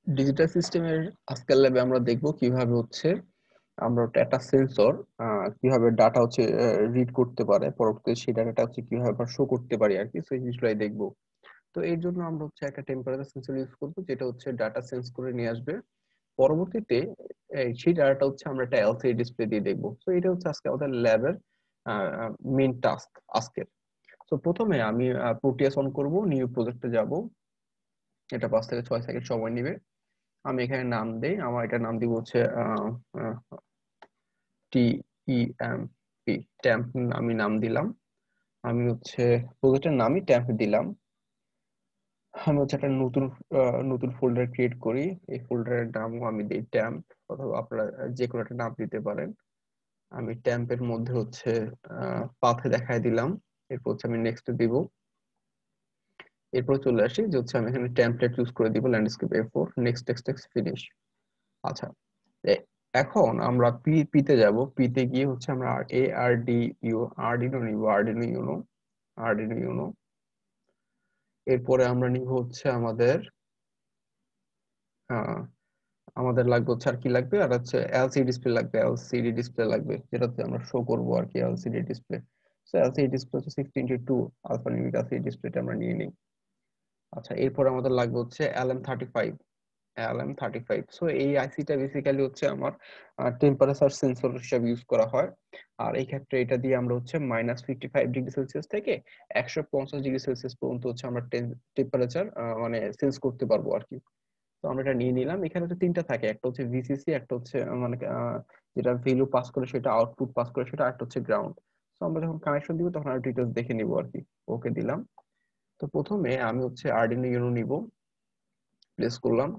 Digital সিস্টেমের আজকের ল্যাবে আমরা দেখব কিভাবে হচ্ছে আমরা একটা সেন্সর কিভাবে ডাটা হচ্ছে রিড করতে পারে, পরবর্তীতে সেই ডাটাটা হচ্ছে কিভাবে শো করতে পারি আর কি। সেই জিনিসগুলাই দেখবো। তো এর জন্য আমরা হচ্ছে একটা টেম্পারেচার সেন্সর ইউজ করবো, যেটা হচ্ছে ডাটা সেন্স করে নিয়ে আসবে। পরবর্তীতে সেই ডাটাটা হচ্ছে আমরা একটা এলসিডি ডিসপ্লে দিয়ে দেখবো। তো এটা হচ্ছে আজকে আমাদের ল্যাবের মেইন টাস্ক আজকের। তো প্রথমে আমি প্রোটিয়াস অন করব, নিউ প্রজেক্টে যাব। এটা 5 থেকে 6 সেকেন্ড সময় নেবে। আমি এখানে নাম দেই, আমার এটা নাম দিব হচ্ছে টি ই এম পি, ট্যাম্প। আমি নাম দিলাম। আমি হচ্ছে প্রজেক্টের নামই ট্যাম্প দিলাম। আমি হচ্ছে একটা নতুন নতুন ফোল্ডার ক্রিয়েট করি। এই ফোল্ডারের নামও আমি দিই ট্যাম্প, অথবা আপনারা যে কোনো একটা নাম দিতে পারেন। আমি ট্যাম্পের মধ্যে হচ্ছে পাথে দেখায় দিলাম। এরপর হচ্ছে আমি নেক্সট দিব। এরপর চলে আসি যে হচ্ছে আমি এখানে টেমপ্লেট ইউজ করে দিব, landscape A4, next text text finish. আচ্ছা, এখন আমরা পিতে যাব। পিতে গিয়ে হচ্ছে আমরা আরডিনো নিব, আরডিনো ইউনো। এরপরে আমরা নিব হচ্ছে আহ, আমাদের লাগবে হচ্ছে আর কি লাগবে, আর হচ্ছে এলসিডি ডিসপ্লে লাগবে, এলসিডি ডিসপ্লে লাগবে, যেটাতে আমরা শো করবো আর কি এলসিডি ডিসপ্লে। তো এলসিডি ডিসপ্লে হচ্ছে 16:2 আলফানিউমিক এলসিডি ডিসপ্লেটা আমরা নিয়ে নিই। আচ্ছা, এরপর আমাদের লাগবে হচ্ছে LM35। সো এই আইসিটা বেসিক্যালি হচ্ছে আমার টেম্পারেচার সেন্সর হিসেবে ইউজ করা হয়। আর এই ক্ষেত্রে এটা দিয়ে আমরা হচ্ছে -55 ডিগ্রি সেলসিয়াস থেকে 150 ডিগ্রি সেলসিয়াস পর্যন্ত হচ্ছে আমরা টেম্পারেচার মানে সেন্স করতে পারবো আর কি। তো আমরা এটা নিয়ে নিলাম। এখানে হচ্ছে তিনটা থাকে, একটা হচ্ছে ভিসিসি, একটা হচ্ছে মানে যেটা ভ্যালু পাস করে সেটা আউটপুট পাস করে সেটা, আর একটা হচ্ছে গ্রাউন্ড। তো আমরা যখন কানেকশন দিব তখন আর ডিটেলস দেখে নিব আর কি। ওকে দিলাম। তো প্রথমে আমি হচ্ছে আরডিনো ইউনো নিব, প্লেস করলাম।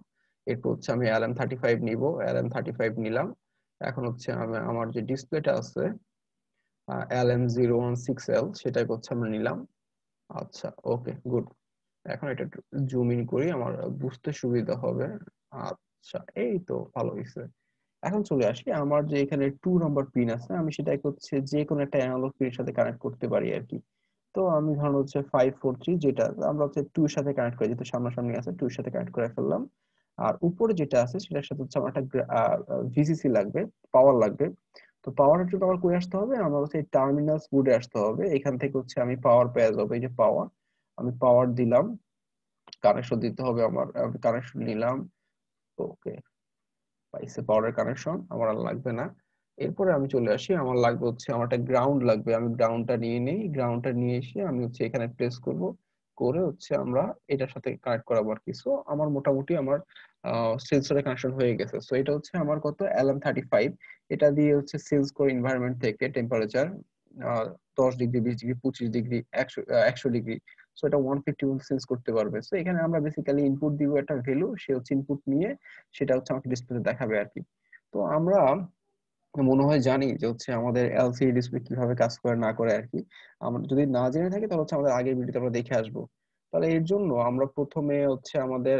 এরপর হচ্ছে আমি LM35 নিব, LM35 নিলাম। এখন হচ্ছে আমি আমার যে ডিসপ্লেটা আছে LM016L, সেটাই হচ্ছে আমরা নিলাম। আচ্ছা, ওকে, গুড। এখন এটা জুম ইন করি, আমার বুঝতে সুবিধা হবে। আচ্ছা, এই তো ভালো হয়েছে। এখন চলে আসি আমার যে এখানে 2 নম্বর পিন আছে, আমি সেটাকে হচ্ছে যে কোনো একটা অ্যানালগ পিনের সাথে কানেক্ট করতে পারি আর কি। তো আমি ধরুন হচ্ছে 543, যেটা আমরা হচ্ছে 2 এর সাথে কানেক্ট করে, যেহেতু সামনাসামনি আছে 2 এর সাথে কানেক্ট করে ফেললাম। আর উপরে যেটা আছে সেটার সাথে হচ্ছে আমার একটা ভিসিসি লাগবে, পাওয়ার লাগবে। তো পাওয়ারের জন্য আমার কই আসতে হবে, আমার হচ্ছে টার্মিনালস বোর্ডে আসতে হবে। এখান থেকে হচ্ছে আমি পাওয়ার পেয়ে যাবো, এই যে পাওয়ার। আমি পাওয়ার দিলাম, কানেকশন দিতে হবে আমার, কানেকশন নিলাম। ওকে, পাইছে পাওয়ারের কানেকশন, আমার আর লাগবে না। এরপরে আমি চলে আসি, আমার লাগবে হচ্ছে আমার একটা গ্রাউন্ড লাগবে। আমি গ্রাউন্ডটা নিয়ে নেই, গ্রাউন্ডটা নিয়ে এসে আমি হচ্ছে এখানে প্রেস করব, করে হচ্ছে আমরা এটার সাথে কানেক্ট করাবো আর কি। সো আমার মোটামুটি আমার সেন্সরে কানেকশন হয়ে গেছে। সো এটা হচ্ছে আমার কত, LM35। এটা দিয়ে হচ্ছে সেন্স করে এনভায়রনমেন্ট থেকে temperature 10 degree, 20 degree, 25 degree, 100 degree. So এটা 150 পর্যন্ত সেন্স করতে পারবে। সো এখানে আমরা বেসিক্যালি ইনপুট দিব একটা ভ্যালু, সে হচ্ছে ইনপুট নিয়ে সেটা হচ্ছে আমাকে ডিসপ্লেতে দেখাবে আর কি। তো আমরা মনে হয় জানি যে হচ্ছে আমাদের এলসিডি ডিসপ্লে কিভাবে কাজ করে না করে আর কি। আমরা যদি না জেনে থাকি তাহলে হচ্ছে আমাদের আগের ভিডিওতে আমরা দেখে আসবো। তাহলে এর জন্য আমরা প্রথমে হচ্ছে আমাদের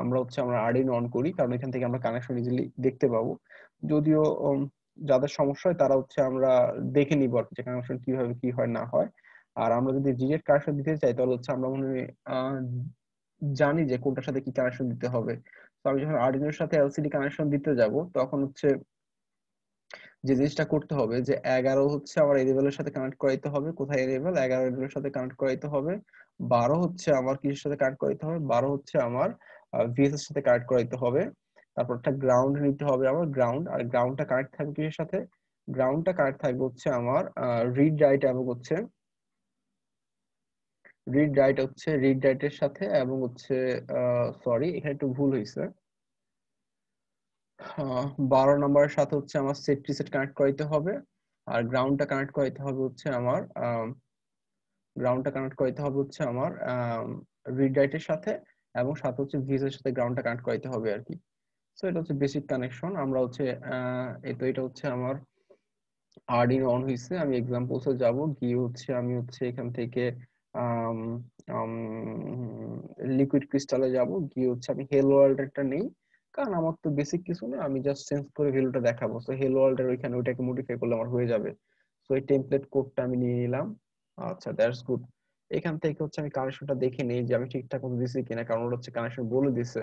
আমরা আরডিনো অন করি, কারণ এখান থেকে আমরা কানেকশন ইজিলি দেখতে পাবো। যদিও যাদের সমস্যা হয় তারা হচ্ছে আমরা দেখে নিবো আর কি, যে কানেকশন কিভাবে কি হয় না হয়। আর আমরা যদি ডিরেক্ট কানেকশন দিতে চাই তাহলে হচ্ছে আমরা মনে হয় জানি যে কোনটার সাথে কি কানেকশন দিতে হবে। তো আমি যখন আরডিনোর সাথে এলসিডি কানেকশন দিতে যাব, তখন হচ্ছে যে জিনিসটা করতে হবে যে 11 হচ্ছে আমার এই লেভেলের সাথে কানেক্ট করাইতে হবে। কোথায় লেভেল? 11 লেভেলের সাথে কানেক্ট করাইতে হবে। 12 হচ্ছে আমার কিসের সাথে কানেক্ট করাইতে হবে? 12 হচ্ছে আমার ভিএস এর সাথে কানেক্ট করাইতে হবে। তারপর একটা গ্রাউন্ড নিতে হবে আমার, গ্রাউন্ড। আর গ্রাউন্ডটা কানেক্ট থাকবে কিসের সাথে? গ্রাউন্ডটা কানেক্ট থাকবে হচ্ছে আমার রিড রাইট, এবং হচ্ছে রিড রাইটের সাথে, এবং হচ্ছে সরি, এখানে একটু ভুল হয়েছে। 12 নম্বরের সাথে হচ্ছে আমার সেট প্রিসেট কানেক্ট করাইতে হবে। আর গ্রাউন্ডটা কানেক্ট করাইতে হবে হচ্ছে আমার রিড রাইটের সাথে, এবং সাথে হচ্ছে ভিএস এর সাথে গ্রাউন্ডটা কানেক্ট করাইতে হবে আর কি। সো এটা হচ্ছে বেসিক কানেকশন। আমরা হচ্ছে এটা হচ্ছে আমার আরডিনো অন হয়েছে। আমি এক্সাম্পলসে যাব, গিয়ে হচ্ছে আমি হচ্ছে এখান থেকে লিকুইড ক্রিস্টালে যাব, গিয়ে হচ্ছে আমি হেলো ওয়ার্ল্ডেরটা নেই, কারণ আমার তো বেসিক কিছু না, আমি জাস্ট চেঞ্জ করে ভ্যালুটা দেখাবো। সো হেলো ওয়ার্ল্ডের ওইখানে ওইটাকে মডিফাই করলে আমার হয়ে যাবে। সো এই টেমপ্লেট কোডটা আমি নিয়ে নিলাম। আচ্ছা, দ্যাটস গুড। এখান থেকে হচ্ছে আমি কানেকশনটা দেখে নিই যে আমি ঠিকঠাক মতো দিছি কিনা, কারণ ওটা হচ্ছে কানেকশন বলে দিছে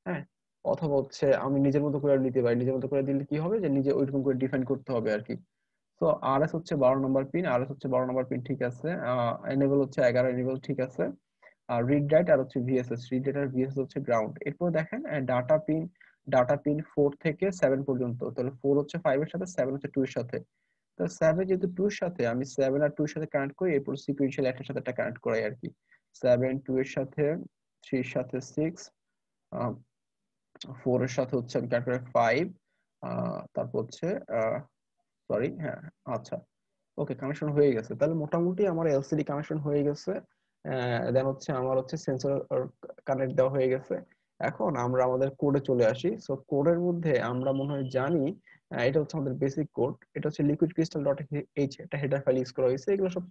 হ্যাঁ, অথবা হচ্ছে আমি নিজের মতো করে নিতে পারি। নিজের মতো করে দিলে কি হবে যে নিজে ওইরকম করে ডিফাইন করতে হবে আরকি। তো RS হচ্ছে 12 নম্বর পিন, RS হচ্ছে 12 নম্বর পিন, ঠিক আছে। এনেবল হচ্ছে 11, এনেবল ঠিক আছে। আর রিড রাইট আর হচ্ছে ভিএসএস, রিড রাইট আর ভিএসএস হচ্ছে গ্রাউন্ড। এরপর দেখেন ডাটা পিন 4 থেকে 7 পর্যন্ত, তাহলে 4 হচ্ছে 5 এর সাথে, 7 হচ্ছে 2 এর সাথে। তো 7 যেহেতু 2 এর সাথে, আমি 7 আর 2 এর সাথে কানেক্ট করি, এরপর সিকুয়েন্সিয়াল একটার সাথে একটা কানেক্ট করাই আর কি। 7 2 এর সাথে, 3 এর সাথে 6, 4 এর সাথে হচ্ছে আমি কানেক্ট করি 5, তারপর হচ্ছে সরি, হ্যাঁ, আচ্ছা, ওকে, কানেকশন হয়ে গেছে। তাহলে মোটামুটি আমার এলসিডি কানেকশন হয়ে গেছে। দেন হচ্ছে আমার হচ্ছে সেন্সর কানেক্ট দেওয়া হয়ে গেছে। এখন আমরা আমাদের কোডে চলে আসি। সো কোডের মধ্যে আমরা মনে হয় জানি, এটা হচ্ছে আমাদের বেসিক কোড। এটা হচ্ছে লিকুইড ক্রিস্টাল ডট এইচ, একটা হেডার ফাইল ইউজ করা হয়েছে। এগুলো সব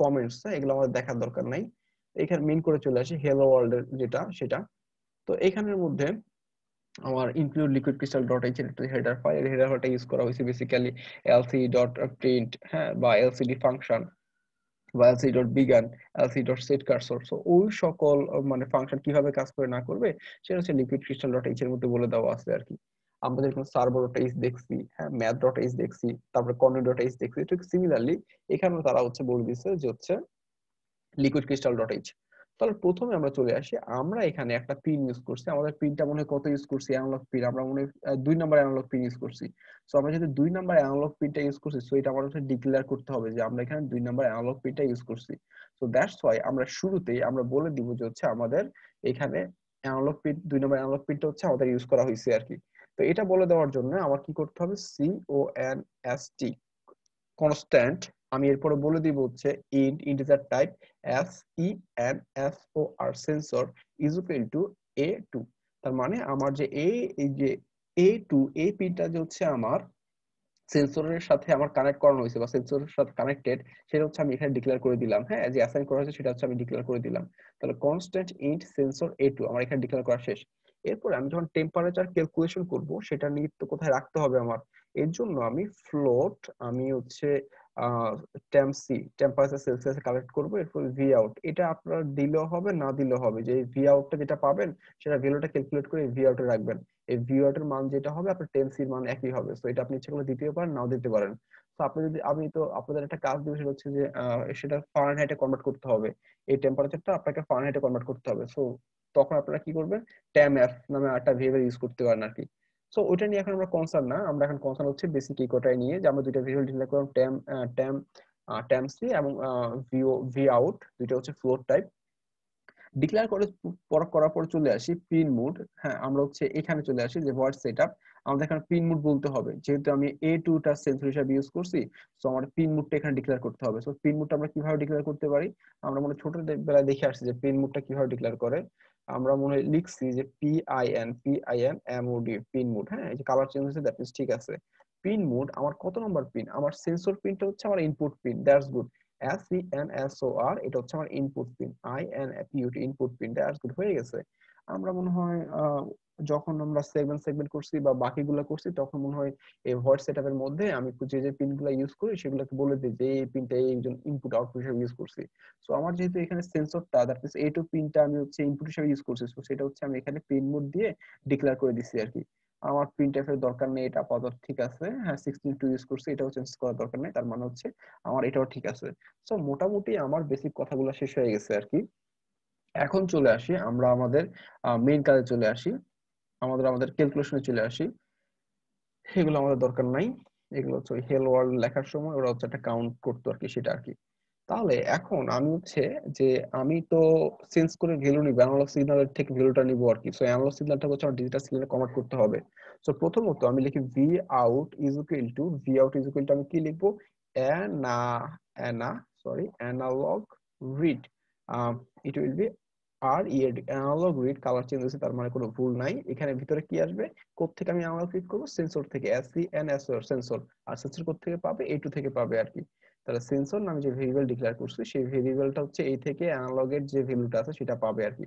কমেন্টস, এগুলো আমাদের দেখার দরকার নাই। এখানে মেইন করে চলে আসি, হ্যালো ওয়ার্ল্ড এর যেটা সেটা। তো এখানের মধ্যে আমার include liquid crystal dot H এর একটা হেডার ফাইল, এই হেডার ফাইলটা ইউজ করা হয়েছে বেসিক্যালি এলসিডি ডট প্রিন্ট, হ্যাঁ, বা এলসিডি ফাংশন, বা LCD dot began, LCD dot set cursor. So ওই সকল মানে ফাংশন কিভাবে কাজ করে না করবে সেটা হচ্ছে লিকুইড ক্রিস্টাল ডট এইচ এর মধ্যে বলে দেওয়া আছে আর কি। আমাদের এখানে সার্ভার ডট এইচ দেখছি, হ্যাঁ, ম্যাথ ডট এইচ দেখছি, তারপরে কর্ন ডট এইচ দেখছি। ঠিক সিমিলারলি এখানেও তারা হচ্ছে বলে দিচ্ছে যে হচ্ছে লিকুইড ক্রিস্টাল ডট এইচ। তাহলে প্রথমে আমরা চলে আসি, আমরা এখানে একটা পিন ইউজ করছি। আমাদের পিনটা মনে হয় কত ইউজ করছি, অ্যানালগ পিন আমরা মনে হয় 2 নাম্বার অ্যানালগ পিন ইউজ করছি। সো আমরা যদি 2 নাম্বার অ্যানালগ পিনটা ইউজ করছি, সো এটা আমাদের ডিক্লেয়ার করতে হবে যে আমরা এখানে 2 নাম্বার অ্যানালগ পিনটা ইউজ করছি। সো দ্যাটস ওয়াই আমরা শুরুতেই আমরা বলে দিব যে হচ্ছে আমাদের এখানে অ্যানালগ পিন, 2 নাম্বার অ্যানালগ পিনটা হচ্ছে আমাদের ইউজ করা হয়েছে আর কি। তো এটা বলে দেওয়ার জন্য আমার কি করতে হবে, CONST কনস্ট্যান্ট, আমি এরপরে বলে দিব হচ্ছে integer type SENSOR sensor is equal two A2। তার মানে আমার যে এই যে A2, এই পিনটা যে হচ্ছে আমার সেন্সরের সাথে আমার কানেক্ট করানো হয়েছে বা সেন্সরের সাথে কানেক্টেড, সেটা হচ্ছে আমি এখানে ডিক্লেয়ার করে দিলাম। হ্যাঁ, যে অ্যাসাইন করা হয়েছে সেটা হচ্ছে আমি ডিক্লেয়ার করে দিলাম। তাহলে কনস্ট্যান্ট ইন্ট সেন্সর A2 আমার এখানে ডিক্লেয়ার করা শেষ। এরপর আমি যখন টেম্পারেচার ক্যালকুলেশন করব, সেটা নিয়ে তো কোথায় রাখতে হবে আমার, এর জন্য আমি ফ্লোট, আমি হচ্ছে টেম্পসি, টেম্পারেচার সেলসিয়াসে কালেক্ট করব। এরপর ভি আউট, এটা আপনার দিলেও হবে না দিলেও হবে, যে ভি আউটটা যেটা পাবেন সেটা ভ্যালুটা ক্যালকুলেট করে ভি আউটে রাখবেন। এই ভি আউট এর মান যেটা হবে আপনার টেমসির মান একই হবে। সো এটা আপনি ইচ্ছা করলে দিতেও পারেন, নাও দিতে পারেন। তো আপনি যদি, আমি তো আপনাদের একটা কাজ দিব, সেটা হচ্ছে যে সেটা ফারেনহাইটে কনভার্ট করতে হবে। এই টেম্পারেচারটা আপনাকে ফারেনহাইটে কনভার্ট করতে হবে। সো তখন আপনারা কি করবেন, ট্যাম এফ নামে একটা ভেরিয়েবল ইউজ করতে পারেন আর কি। সো ওইটা নিয়ে এখন আমরা কনসার্ন না, আমরা এখন কনসার্ন হচ্ছে বেসিক ইকোটাই নিয়ে, যে আমরা দুইটা ভেরিয়েবল ডিক্লেয়ার করলাম, ট্যাম ট্যাম সি এবং ভি আউট, দুইটা হচ্ছে ফ্লোট টাইপ ডিক্লেয়ার করে করার পর চলে আসি পিন মোড। হ্যাঁ, আমরা হচ্ছে এখানে চলে আসি যে ভয়েড সেটআপ, আমাদের এখানে পিন মোড বলতে হবে, যেহেতু আমি A2 টা সেন্সর হিসেবে ইউজ করছি। সো আমার পিন মোডটা এখানে ডিক্লেয়ার করতে হবে। সো পিন মোডটা আমরা কিভাবে ডিক্লেয়ার করতে পারি, আমরা মনে ছোট বেলায় দেখে আসছি যে পিন মোডটা কিভাবে ডিক্লেয়ার করে। আমরা মনে হয় লিখছি যে PIN পিন মোড। হ্যাঁ, এই যে কালার চেঞ্জ হয়েছে, দ্যাট মিন্স ঠিক আছে। পিন মোড আমার কত নম্বর পিন, আমার সেন্সর পিনটা হচ্ছে আমার input pin, that's good. SENSOR, এটা হচ্ছে আমার input pin, INPUT input pin, that's good, হয়ে গেছে। আমরা মনে হয় যখন আমরা সেগমেন্ট করছি বা বাকিগুলো করছি, তখন মনে হয় এই ভয়েস সেটআপের মধ্যে আমি যে যে পিনগুলো ইউজ করি সেগুলোকে বলে দিই যে এই পিনটা এইজন ইনপুট আউটপুট হিসেবে ইউজ করছি। সো আমার যেহেতু এখানে সেন্সরটা, দ্যাট মিন্স A2 পিনটা আমি হচ্ছে ইনপুট হিসেবে ইউজ করছি, সো সেটা হচ্ছে আমি এখানে পিন মোড দিয়ে ডিক্লেয়ার করে দিছি আর কি। আমার প্রিন্টএফ এর দরকার নেই, এটা আপাতত ঠিক আছে। হ্যাঁ, 16 ইউজ করছি, এটাও চেঞ্জ করার দরকার নেই, তার মানে হচ্ছে আমার এটাও ঠিক আছে। সো মোটামুটি আমার বেসিক কথাগুলো শেষ হয়ে গেছে আর কি। এখন চলে আসি আমরা আমাদের মেইন কাজে চলে আসি, আমাদের ক্যালকুলেশনে চলে আসি। এগুলো আমাদের দরকার নাই, এগুলো হচ্ছে ওই হেল ওয়ার্ল্ড লেখার সময় ওরা হচ্ছে একটা কাউন্ট করতো আর কি, সেটা আর কি। তাহলে এখন আমি হচ্ছে যে আমি তো চেঞ্জ করে ভ্যালু নিব, অ্যানালগ সিগন্যালের থেকে ভ্যালুটা নিব আর কি। সো অ্যানালগ সিগন্যালটা হচ্ছে আমার ডিজিটাল সিগন্যালে কনভার্ট করতে হবে। সো প্রথমত আমি লিখি V out is equal to আমি কি লিখবো, ana ana sorry analog read, it will be analog read, colour change হয়েছে তার মানে কোনো ভুল নাই। এখানে ভিতরে কি আসবে, কোড থেকে আমি অ্যানালগ রিড করবো, সেন্সর থেকে, SENSOR সেন্সর। আর সেন্সর কোড থেকে পাবে, A2 থেকে পাবে আর কি। তাহলে সেন্সর নামে যে ভেরিয়েবল ডিক্লেয়ার করছি, সেই ভেরিয়েবলটা হচ্ছে এই থেকে অ্যানালগের যে ভ্যালুটা আছে সেটা পাবে আর কি।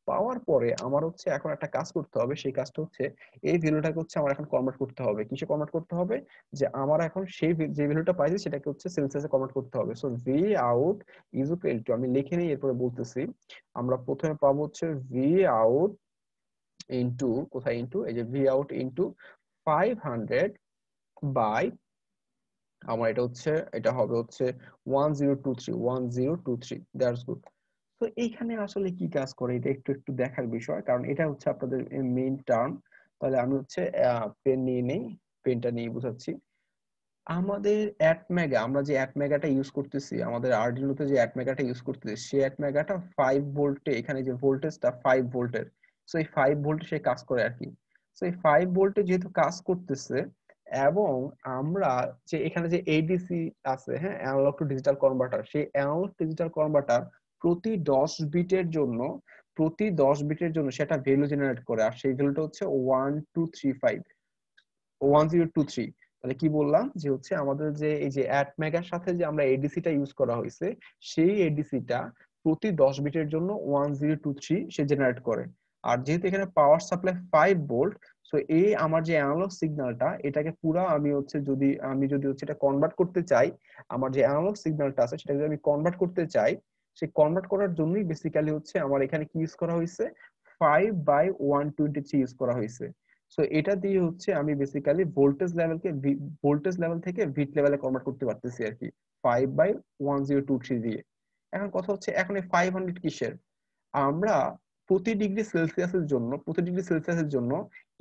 পাওয়ার পরে আমার হচ্ছে এখন একটা কাজ করতে হবে, সেই কাজটা হচ্ছে এই ভ্যালুটাকে হচ্ছে আমার এখন কনভার্ট করতে হবে। কিসে কনভার্ট করতে হবে, যে আমার এখন সেই যে ভ্যালুটা পাইছি সেটাকে হচ্ছে সেলসিয়াসে কনভার্ট করতে হবে। So V out is equal to, আমি লিখে নিই এরপরে বলতেছি। আমরা প্রথমে পাবো হচ্ছে ভি আউট ইনটু কোথায় ইনটু এই যে ভি আউট ইনটু 500 বাই আমার এটা হচ্ছে এটা হবে হচ্ছে 1023 দ্যাটস গুড। তো এইখানে আসলে কি কাজ করে এটা একটু একটু দেখার বিষয়, কারণ এটা হচ্ছে আপনাদের মেইন টার্ম। তাহলে আমি হচ্ছে পেন নিয়ে নেই, পেনটা নিয়ে বুঝাচ্ছি। আমাদের অ্যাটমেগা, আমরা যে অ্যাটমেগাটা ইউজ করতেছি, আমাদের আরডিনোতে যে অ্যাটমেগাটা ইউজ করতেছি, সেই অ্যাটমেগাটা 5 ভোল্টে, এখানে যে ভোল্টেজটা 5 ভোল্টের, সো এই 5 ভোল্টে সে কাজ করে আর কি। সো এই 5 ভোল্টে যেহেতু কাজ করতেছে, এবং আমরা যে এখানে যে এডিসি আছে, হ্যাঁ, অ্যানালগ টু ডিজিটাল কনভার্টার, সেই অ্যানালগ ডিজিটাল কনভার্টার প্রতি 10 বিটের জন্য সেটা ভ্যালু জেনারেট করে, আর সেই ভ্যালুটা হচ্ছে 1235 1023। তাহলে কি বললাম যে হচ্ছে আমাদের যে এই যে অ্যাটমেগার সাথে যে আমরা এডিসিটা ইউজ করা হয়েছে, সেই এডিসিটা প্রতি 10 বিটের জন্য 1023 সে জেনারেট করে। আর যেহেতু এখানে পাওয়ার সাপ্লাই 5 ভোল্ট, সো এই আমার যে অ্যানালগ সিগন্যালটা, এটাকে পুরো আমি যদি হচ্ছে এটা কনভার্ট করতে চাই, আমার যে অ্যানালগ সিগন্যালটা আছে সেটা যদি আমি কনভার্ট করতে চাই, সেই কনভার্ট করার জন্যই বেসিক্যালি হচ্ছে আমার এখানে কি ইউজ করা হয়েছে, 5/123 ইউজ করা হয়েছে। সো এটা দিয়ে হচ্ছে আমি বেসিক্যালি ভোল্টেজ লেভেল থেকে বিট লেভেলে কনভার্ট করতে পারতেছি আর কি, 5/1023 দিয়ে। এখন কথা হচ্ছে, এখন এই 500 কিসের, আমরা প্রতি ডিগ্রি সেলসিয়াসের জন্য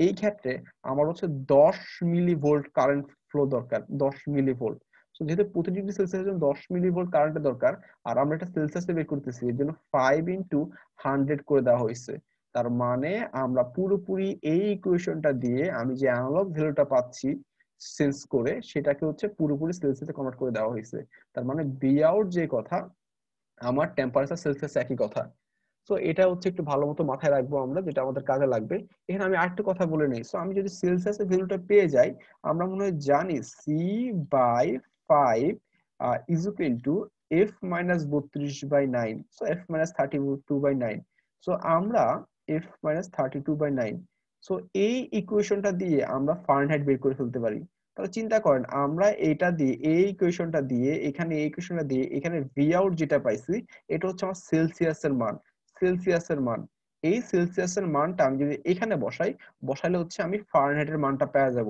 এই ক্ষেত্রে আমার হচ্ছে 10 মিলি ভোল্ট কারেন্ট ফ্লো দরকার, 10 মিলি ভোল্ট। তো যেহেতু প্রতি ডিগ্রি সেলসিয়াসের জন্য 10 মিলি ভোল্ট কারেন্টের দরকার, আর আমরা এটা সেলসিয়াসে বের করতেছি, এর জন্য 5 × 100 করে দেওয়া হয়েছে। তার মানে আমরা পুরোপুরি এই ইকুয়েশনটা দিয়ে আমি যে অ্যানালগ ভ্যালুটা পাচ্ছি সেন্স করে, সেটাকে হচ্ছে পুরোপুরি সেলসিয়াসে কনভার্ট করে দেওয়া হয়েছে। তার মানে বি আউট যে কথা, আমার টেম্পারেচার সেলসিয়াস একই কথা। সো এটা হচ্ছে একটু ভালো মতো মাথায় রাখবো আমরা, যেটা আমাদের কাজে লাগবে। এখানে আমি আরেকটা কথা বলে নিই, সো আমি যদি সেলসিয়াসের ভ্যালুটা পেয়ে যাই, আমরা মনে হয় জানি C/5 is equal two F-32/9, so F-32/9। So আমরা F-32/9, সো এই ইকুয়েশনটা দিয়ে আমরা ফারেনহাইট বের করে ফেলতে পারি। তাহলে চিন্তা করেন, আমরা এটা দিয়ে এই ইকুয়েশনটা দিয়ে এখানে এই ইকুয়েশনটা দিয়ে এখানে ভি আউট যেটা পাইছি, এটা হচ্ছে আমার সেলসিয়াসের মান। এই সেলসিয়াসের মানটা আমি যদি এখানে বসাইলে হচ্ছে আমি ফারেনহাইটের মানটা পেয়ে যাব।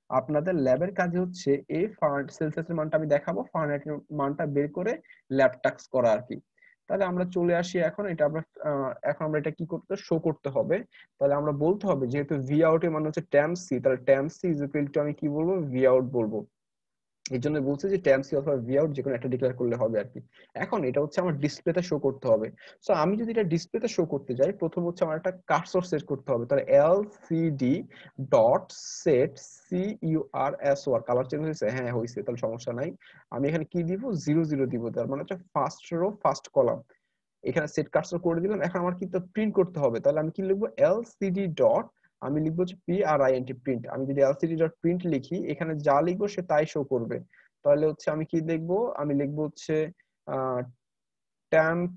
আপনাদের ল্যাবের কাজে হচ্ছে এই সেলসিয়াসের মানটা আমি দেখাবো, ফারেনহাইটের মানটা বের করে ল্যাব টাস্ক করা আর কি। তাহলে আমরা চলে আসি এখন, এখন আমরা এটা কি করতে শো করতে হবে। তাহলে আমরা বলতে হবে, যেহেতু ভি আউট এর মানে হচ্ছে ট্যান সি, তাহলে tan C is equal to আমি কি বলবো, ভি আউট বলবো। এই জন্য বলছে যে ট্যান সি অথবা ভি আউট যে কোনো একটা ডিক্লেয়ার করলে হবে আর কি। এখন এটা হচ্ছে আমার ডিসপ্লেতে শো করতে হবে। সো আমি যদি এটা ডিসপ্লেতে শো করতে যাই, প্রথম হচ্ছে আমার একটা কার্সর সেট করতে হবে। তাহলে LCD dot set CURSOR, colour change হয়েছে, হ্যাঁ হয়েছে, তাহলে সমস্যা নাই। আমি এখানে কি দিব, 0 0 দিব, তার মানে হচ্ছে ফার্স্ট রো ফার্স্ট কলাম। এখানে সেট কার্সর করে দিলাম। এখন আমার কিন্তু প্রিন্ট করতে হবে, তাহলে আমি কি লিখবো, এলসিডি ডট, আমি লিখবো হচ্ছে PRINT, প্রিন্ট। আমি যদি এলসিডি ডট প্রিন্ট লিখি, এখানে যা লিখবো সে তাই শো করবে। তাহলে হচ্ছে আমি কি লিখবো, আমি লিখবো হচ্ছে temp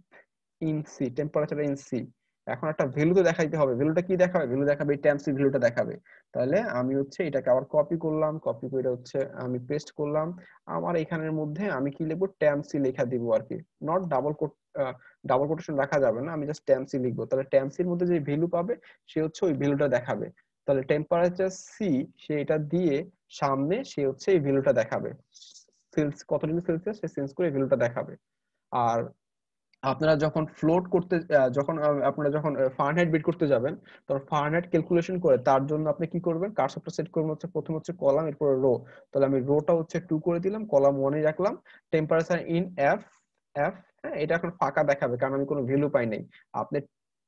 in C, temperature in C. এখন একটা ভ্যালু তো দেখাইতে হবে, ভ্যালুটা কি দেখাবে, ভ্যালু দেখাবে এই টেম্প সি ভ্যালুটা দেখাবে। তাহলে আমি হচ্ছে এটাকে আবার কপি করলাম, কপি করে হচ্ছে আমি পেস্ট করলাম। আমার এখানের মধ্যে আমি কি লিখবো, টেম্প সি লেখা দিব আর কি। নট ডাবল কোটেশন রাখা যাবে না, আমি জাস্ট টেম্প সি লিখবো। তাহলে টেম্প সির মধ্যে যে ভ্যালু পাবে সে হচ্ছে ওই ভ্যালুটা দেখাবে। তাহলে টেম্পারেচার সি, সে এটা দিয়ে সামনে সে হচ্ছে এই ভ্যালুটা দেখাবে, কত ডিগ্রি সেলসিয়াস সে চেঞ্জ করে এই ভ্যালুটা দেখাবে। আর আপনারা যখন ফ্লোট করতে যখন আপনারা যখন ফারেনহাইট বিট করতে যাবেন, তখন ফারেনহাইট ক্যালকুলেশন করে তার জন্য আপনি কি করবেন, কার্সরটা সেট করবেন হচ্ছে প্রথম হচ্ছে কলাম, এরপর রো। তাহলে আমি রোটা হচ্ছে 2 করে দিলাম, কলাম 1 এ রাখলাম। টেম্পারেচার ইন এফ এফ, হ্যাঁ, এটা এখন ফাঁকা দেখাবে কারণ আমি কোনো ভ্যালু পাই নাই। আপনি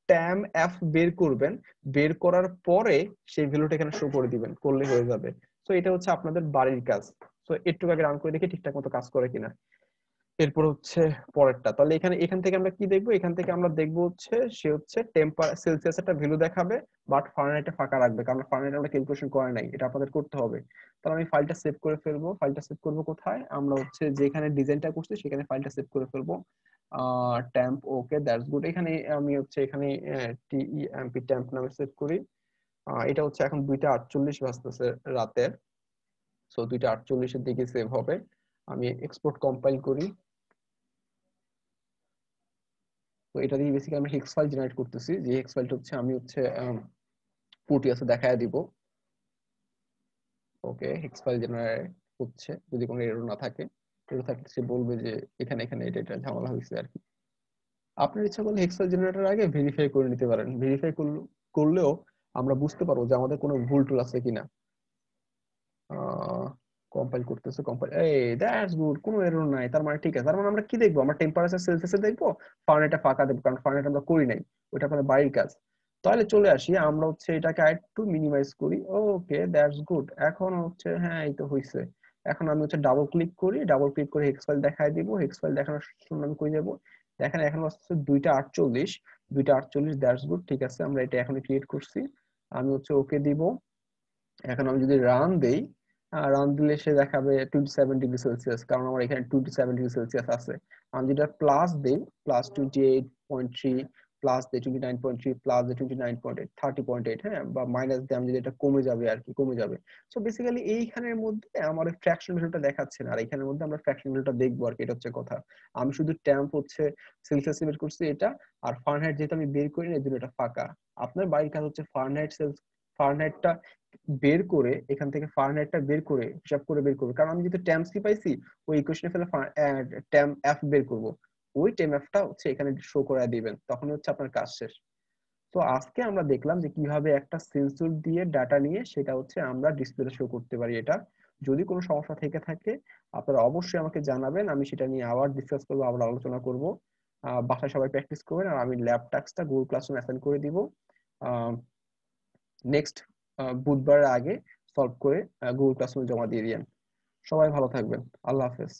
ট্যাম এফ বের করবেন, বের করার পরে সেই ভ্যালুটা এখানে শো করে দিবেন, করলে হয়ে যাবে। তো এটা হচ্ছে আপনাদের বাড়ির কাজ। তো একটু আগে রান করে দেখি ঠিকঠাক মতো কাজ করে কিনা। এরপর হচ্ছে পরেরটা, তাহলে এখান থেকে আমরা কি দেখবো, এখান থেকে আমরা দেখবো হচ্ছে সে হচ্ছে সেলসিয়াস একটা ভ্যালু দেখাবে, বাট ফারেনহাইটে ফাঁকা রাখবে, কারণ ফারেনহাইট আমরা ক্যালকুলেশন করে নাই, এটা আপনাদের করতে হবে। তাহলে আমি ফাইলটা সেভ করে ফেলবো। ফাইলটা সেভ করবো কোথায়, আমরা হচ্ছে যেখানে ডিজাইনটা করছি সেখানে ফাইলটা সেভ করে ফেলবো। Temp, okay that's good. এখানে আমি হচ্ছে এখানে TEMP ট্যাম্প নামে সেভ করি। এটা হচ্ছে এখন 2:48 বাজতেছে রাতের। সো 2:48 দিকে সেভ হবে। আমি এক্সপোর্ট কম্পাইল করি। তো এটা দিয়ে বেসিক্যালি আমি হেক্স ফাইল জেনারেট করতেছি, যে হেক্স ফাইলটা হচ্ছে আমি হচ্ছে প্রোটিয়াসে দেখায় দিব। ওকে, হেক্স ফাইল জেনারেট হচ্ছে, যদি কোনো এরর না থাকে। এরর থাকলে সে বলবে যে এখানে এখানে এটা এটা ঝামেলা হয়েছে আর কি। আপনার ইচ্ছা করলে হেক্স ফাইল জেনারেটর আগে ভেরিফাই করে নিতে পারেন। ভেরিফাই করলেও আমরা বুঝতে পারবো যে আমাদের কোনো ভুল টুল আছে কিনা। কম্পাইল করতেছে, কম্পাইল, এই দ্যাটস গুড, কোনো এরর নাই, তার মানে ঠিক আছে। তার মানে আমরা কি দেখবো, আমরা টেম্পারেচার সেলসিয়াসে দেখবো, ফারেনহাইটটা ফাঁকা দেবো, কারণ ফারেনহাইট আমরা করি নাই, ওইটা আমাদের বাড়ির কাজ। তাহলে চলে আসি আমরা হচ্ছে এটাকে আরেকটু মিনিমাইজ করি। ওকে, দ্যাটস গুড। এখন হচ্ছে হ্যাঁ, এই তো হইছে। এখন আমি হচ্ছে ডাবল ক্লিক করি, ডাবল ক্লিক করে হেক্স ফাইল দেখায় দিব। হেক্স ফাইল দেখানোর জন্য আমি কই যাব, দেখেন এখন হচ্ছে 2:48, 2:48, দ্যাটস গুড, ঠিক আছে, আমরা এটা এখনই ক্রিয়েট করছি। আমি হচ্ছে ওকে দিব। এখন আমি যদি রান দেই, রান দিলে সে দেখাবে 27°C, কারণ আমার এখানে 27°C আছে। আমি যেটা প্লাস দেই, +28.3, প্লাস দেই 29.3, প্লাস দেই 29.8, 30.8, হ্যাঁ, বা মাইনাস দিয়ে আমি যদি এটা কমে যাবে আর কি, কমে যাবে। সো বেসিক্যালি এইখানের মধ্যে আমার ফ্র্যাকশন ভ্যালুটা দেখাচ্ছে না, আর এখানের মধ্যে আমরা ফ্র্যাকশন ভ্যালুটা দেখবো আর কি, এটা হচ্ছে কথা। আমি শুধু ট্যাম্প হচ্ছে সেলসিয়াসে বের করছি এটা, আর ফারেনহাইট যেহেতু আমি বের করি না, এর জন্য এটা ফাঁকা। আপনার বাড়ির কাজ হচ্ছে ফারেনহাইটটা বের করে, এখান থেকে ফারেনহাইটটা বের করে হিসাব করে বের করবে, কারণ আমি যেহেতু ট্যাম্প সি পাইছি, ওই ইকুয়েশনে ফেলে ট্যাম্প এফ বের করব। ওই ট্যাম্প এফটা হচ্ছে এখানে শো করে দিবেন, তখন হচ্ছে আপনার কাজ শেষ। তো আজকে আমরা দেখলাম যে কিভাবে একটা সেন্সর দিয়ে ডাটা নিয়ে সেটা হচ্ছে আমরা ডিসপ্লেতে শো করতে পারি। এটা যদি কোনো সমস্যা থেকে থাকে আপনারা অবশ্যই আমাকে জানাবেন, আমি সেটা নিয়ে আবার ডিসকাস করবো, আবার আলোচনা করব। বাসায় সবাই প্র্যাকটিস করবেন, আর আমি ল্যাব টাস্কটা গুগল ক্লাসরুমে অ্যাসাইন করে দিব নেক্সট বুধবারের আগে সলভ করে গুগল ক্লাসরুমে জমা দিয়ে দিয়েন। সবাই ভালো থাকবেন, আল্লাহ হাফেজ।